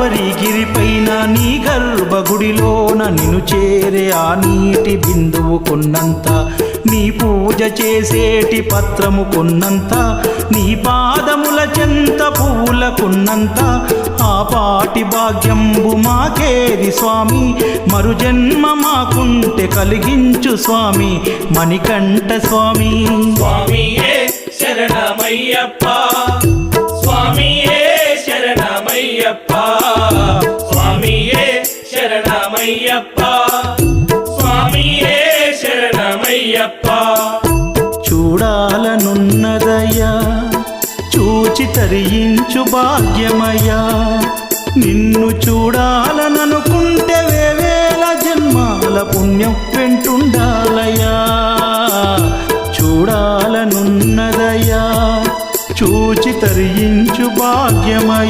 శబరిగిరిపైన నీ గర్భగుడిలోన నిన్ను చేరే ఆ నీటి బిందువు కొన్నంత, నీ పూజ చేసేటి పత్రము కొన్నంత, నీ పాదముల చెంత పువ్వుల కొన్నంత, ఆ పాటి భాగ్యంబు మాకేది స్వామి, మరు జన్మ మాకుంటే కలిగించు స్వామి మణికంఠ స్వామి. స్వామియే శరణమయ్యప్ప, స్వామియే శరణమయ్యప్ప, స్వామియే శరణమయ్యప్ప, స్వామియే శరణమయ్యప్ప. చూడాలనున్నదయ్యా చూచి తరించు భాగ్యమయ్యా, నిన్ను చూడాలననుకుంటే వేవేల జన్మాల పుణ్యం వెంటుండాలయ్యా. చూడాలనున్నదయ్యా చూచి తరించు భాగ్యమయ్యా.